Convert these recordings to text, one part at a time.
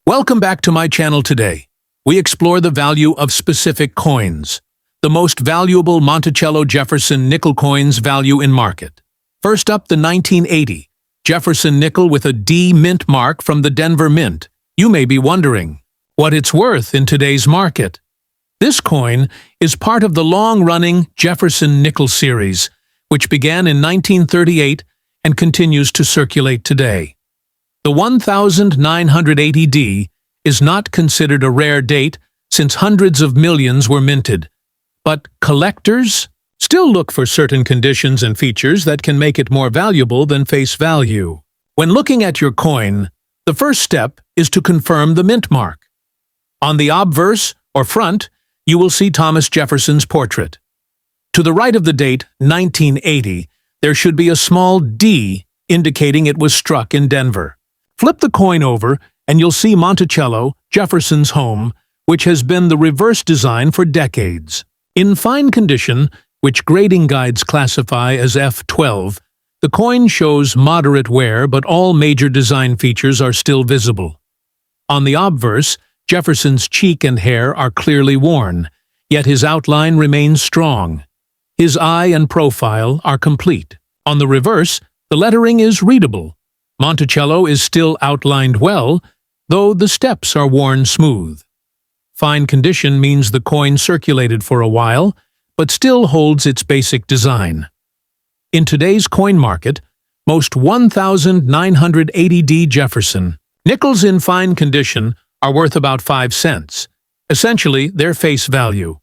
Welcome back to my channel today. We explore the value of specific coins. The most valuable Monticello Jefferson nickel coins value in market. First up, the 1980 Jefferson nickel with a D mint mark from the Denver Mint. You may be wondering what it's worth in today's market. This coin is part of the long-running Jefferson nickel series, which began in 1938 and continues to circulate today. The 1980D is not considered a rare date since hundreds of millions were minted, but collectors still look for certain conditions and features that can make it more valuable than face value. When looking at your coin, the first step is to confirm the mint mark. On the obverse, or front, you will see Thomas Jefferson's portrait. To the right of the date, 1980, there should be a small D indicating it was struck in Denver. Flip the coin over and you'll see Monticello, Jefferson's home, which has been the reverse design for decades. In fine condition, which grading guides classify as F12, the coin shows moderate wear, but all major design features are still visible. On the obverse, Jefferson's cheek and hair are clearly worn, yet his outline remains strong. His eye and profile are complete. On the reverse, the lettering is readable. Monticello is still outlined well, though the steps are worn smooth. Fine condition means the coin circulated for a while, but still holds its basic design. In today's coin market, most 1980D Jefferson nickels in fine condition are worth about 5 cents, essentially their face value.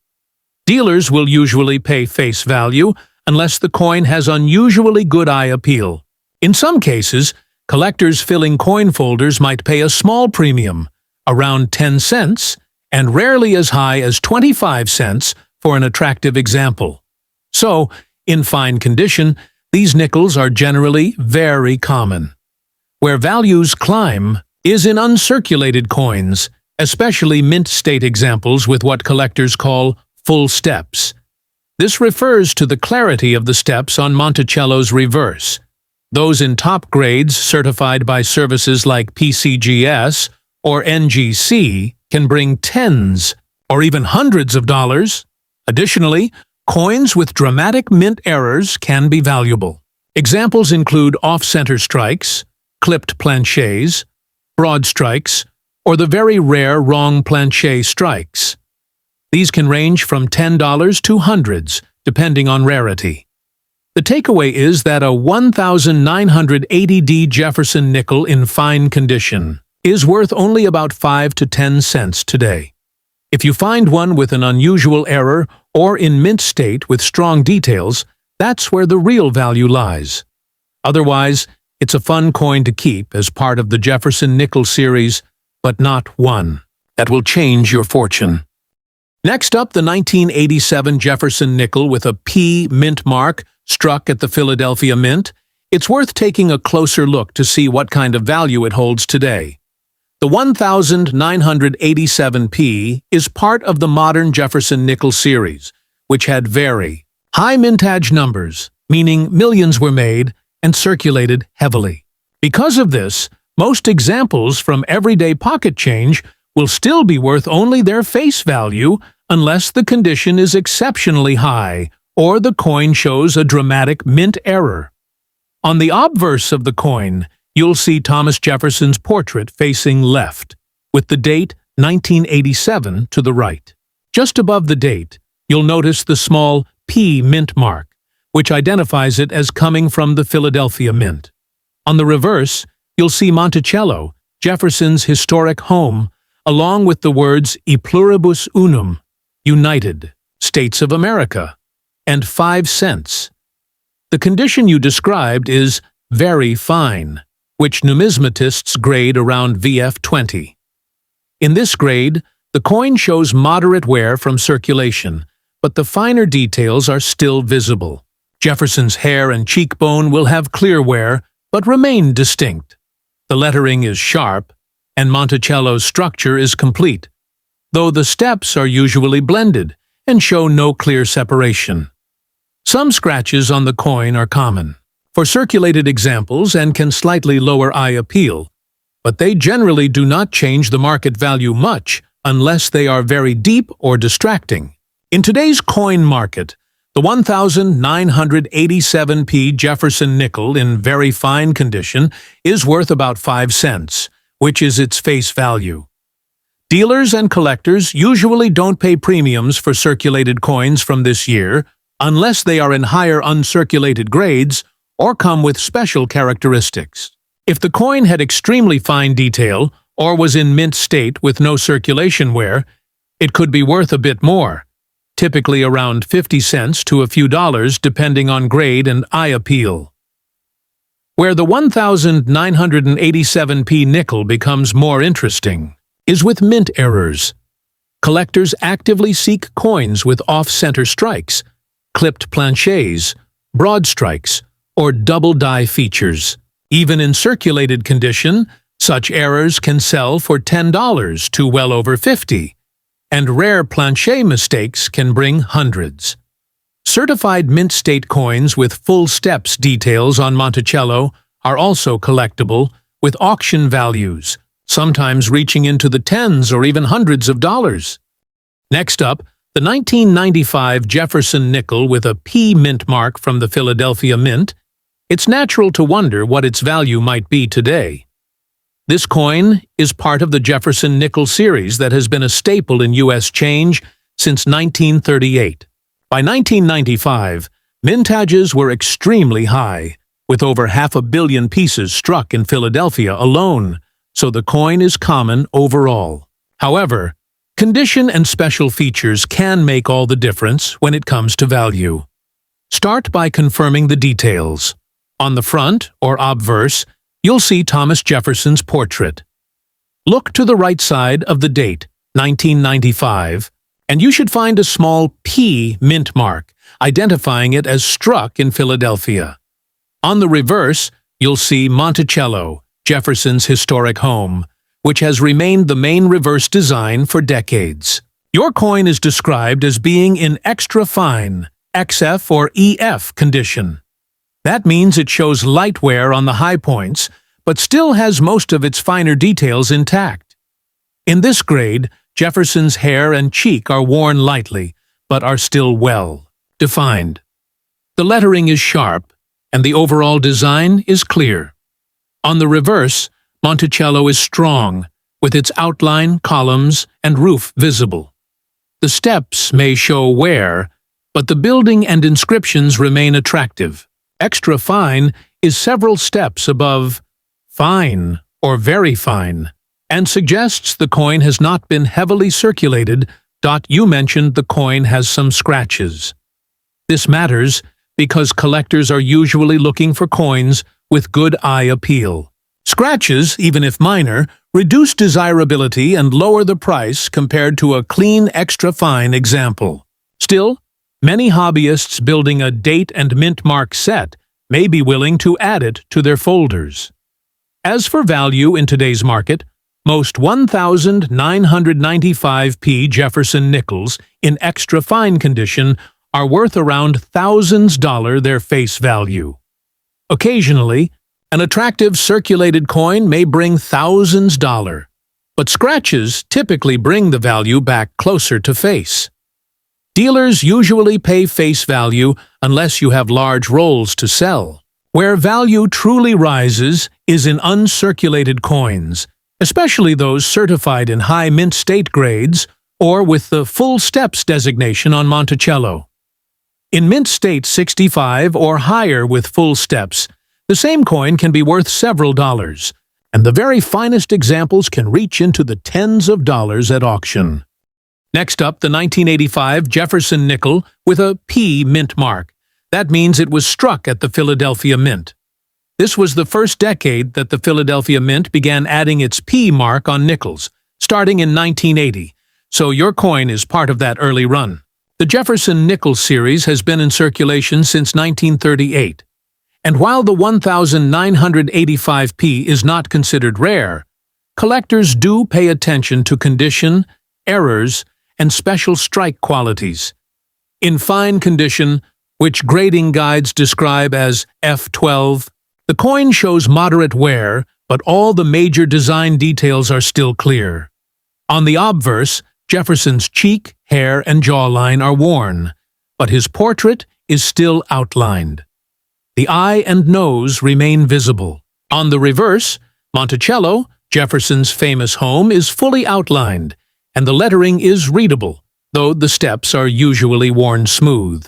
Dealers will usually pay face value unless the coin has unusually good eye appeal. In some cases, collectors filling coin folders might pay a small premium, around 10 cents, and rarely as high as 25 cents for an attractive example. So, in fine condition, these nickels are generally very common. Where values climb is in uncirculated coins, especially mint state examples with what collectors call full steps. This refers to the clarity of the steps on Monticello's reverse. Those in top grades certified by services like PCGS or NGC can bring tens or even hundreds of dollars. Additionally, coins with dramatic mint errors can be valuable. Examples include off-center strikes, clipped planchets, broad strikes, or the very rare wrong planchet strikes. These can range from $10 to hundreds, depending on rarity. The takeaway is that a 1980D Jefferson nickel in fine condition is worth only about 5 to 10 cents today. If you find one with an unusual error or in mint state with strong details, that's where the real value lies. Otherwise, it's a fun coin to keep as part of the Jefferson nickel series, but not one that will change your fortune. Next up, the 1987 Jefferson nickel with a P mint mark struck at the Philadelphia Mint. It's worth taking a closer look to see what kind of value it holds today. The 1987P is part of the modern Jefferson nickel series, which had very high mintage numbers, meaning millions were made and circulated heavily. Because of this, most examples from everyday pocket change will still be worth only their face value unless the condition is exceptionally high or the coin shows a dramatic mint error. On the obverse of the coin, you'll see Thomas Jefferson's portrait facing left, with the date 1987 to the right. Just above the date, you'll notice the small P mint mark, which identifies it as coming from the Philadelphia Mint. On the reverse, you'll see Monticello, Jefferson's historic home, along with the words E pluribus unum, United States of America, and 5 cents. The condition you described is very fine, which numismatists grade around VF20. In this grade, the coin shows moderate wear from circulation, but the finer details are still visible. Jefferson's hair and cheekbone will have clear wear, but remain distinct. The lettering is sharp, and Monticello's structure is complete, though the steps are usually blended and show no clear separation. Some scratches on the coin are common for circulated examples and can slightly lower eye appeal, but they generally do not change the market value much unless they are very deep or distracting. In today's coin market, the 1987p Jefferson nickel in very fine condition is worth about 5 cents, which is its face value. Dealers and collectors usually don't pay premiums for circulated coins from this year unless they are in higher uncirculated grades or come with special characteristics. If the coin had extremely fine detail or was in mint state with no circulation wear, it could be worth a bit more, typically around 50 cents to a few dollars depending on grade and eye appeal. Where the 1987p nickel becomes more interesting is with mint errors. Collectors actively seek coins with off-center strikes, clipped planchets, broad strikes, or double die features. Even in circulated condition, such errors can sell for $10 to well over $50, and rare planchet mistakes can bring hundreds. Certified mint state coins with full steps details on Monticello are also collectible, with auction values, sometimes reaching into the tens or even hundreds of dollars. Next up, the 1995 Jefferson nickel with a P mint mark from the Philadelphia Mint. It's natural to wonder what its value might be today. This coin is part of the Jefferson nickel series that has been a staple in U.S. change since 1938. By 1995, mintages were extremely high, with over 500 million pieces struck in Philadelphia alone, so the coin is common overall. However, condition and special features can make all the difference when it comes to value. Start by confirming the details. On the front, or obverse, you'll see Thomas Jefferson's portrait. Look to the right side of the date, 1995, and you should find a small P mint mark, identifying it as struck in Philadelphia. On the reverse, you'll see Monticello, Jefferson's historic home, which has remained the main reverse design for decades. Your coin is described as being in extra fine, XF or EF condition. That means it shows light wear on the high points, but still has most of its finer details intact. In this grade, Jefferson's hair and cheek are worn lightly, but are still well defined. The lettering is sharp, and the overall design is clear. On the reverse, Monticello is strong, with its outline, columns, and roof visible. The steps may show wear, but the building and inscriptions remain attractive. Extra fine is several steps above fine or very fine, and suggests the coin has not been heavily circulated. You mentioned the coin has some scratches. This matters because collectors are usually looking for coins with good eye appeal. Scratches, even if minor, reduce desirability and lower the price compared to a clean extra fine example. Still, many hobbyists building a date and mint mark set may be willing to add it to their folders. As for value in today's market, most 1995p Jefferson nickels in extra fine condition are worth around thousands their face value. Occasionally, an attractive circulated coin may bring thousands, but scratches typically bring the value back closer to face. Dealers usually pay face value unless you have large rolls to sell. Where value truly rises is in uncirculated coins, especially those certified in high mint state grades or with the full steps designation on Monticello. In mint state 65 or higher with full steps, the same coin can be worth several dollars, and the very finest examples can reach into the tens of dollars at auction. Next up, the 1985 Jefferson nickel with a P mint mark. That means it was struck at the Philadelphia Mint. This was the first decade that the Philadelphia Mint began adding its P mark on nickels, starting in 1980, so your coin is part of that early run. The Jefferson nickel series has been in circulation since 1938, and while the 1985p is not considered rare, collectors do pay attention to condition, errors, and special strike qualities. In fine condition, which grading guides describe as F12, the coin shows moderate wear but all the major design details are still clear. On the obverse, Jefferson's cheek, hair, and jawline are worn, but his portrait is still outlined. The eye and nose remain visible. On the reverse, Monticello, Jefferson's famous home, is fully outlined, and the lettering is readable, though the steps are usually worn smooth.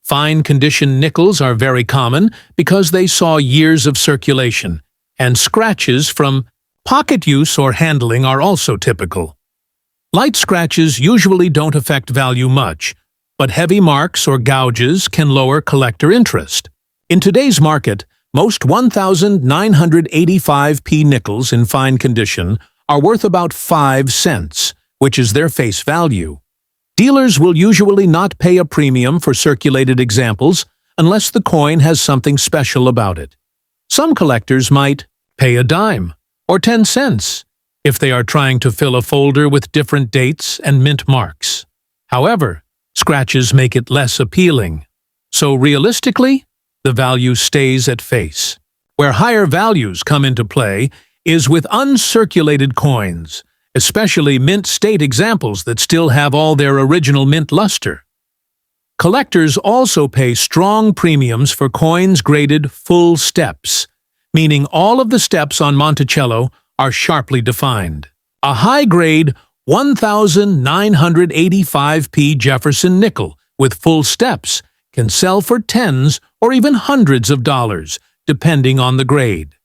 Fine-condition nickels are very common because they saw years of circulation, and scratches from pocket use or handling are also typical. Light scratches usually don't affect value much, but heavy marks or gouges can lower collector interest. In today's market, most 1,985p nickels in fine condition are worth about 5 cents, which is their face value. Dealers will usually not pay a premium for circulated examples unless the coin has something special about it. Some collectors might pay a dime or 10 cents if they are trying to fill a folder with different dates and mint marks. However, scratches make it less appealing. So realistically, the value stays at face. Where higher values come into play is with uncirculated coins, especially mint state examples that still have all their original mint luster. Collectors also pay strong premiums for coins graded full steps, meaning all of the steps on Monticello are sharply defined. A high-grade 1,985p Jefferson nickel with full steps can sell for tens or even hundreds of dollars, depending on the grade.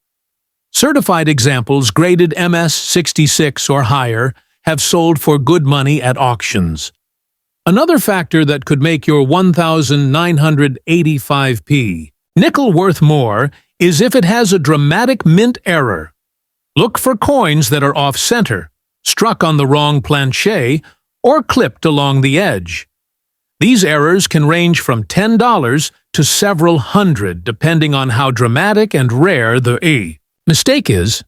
Certified examples graded MS-66 or higher have sold for good money at auctions. Another factor that could make your 1,985p nickel worth more is if it has a dramatic mint error. Look for coins that are off-center, struck on the wrong planchet, or clipped along the edge. These errors can range from $10 to several hundred, depending on how dramatic and rare the mistake is.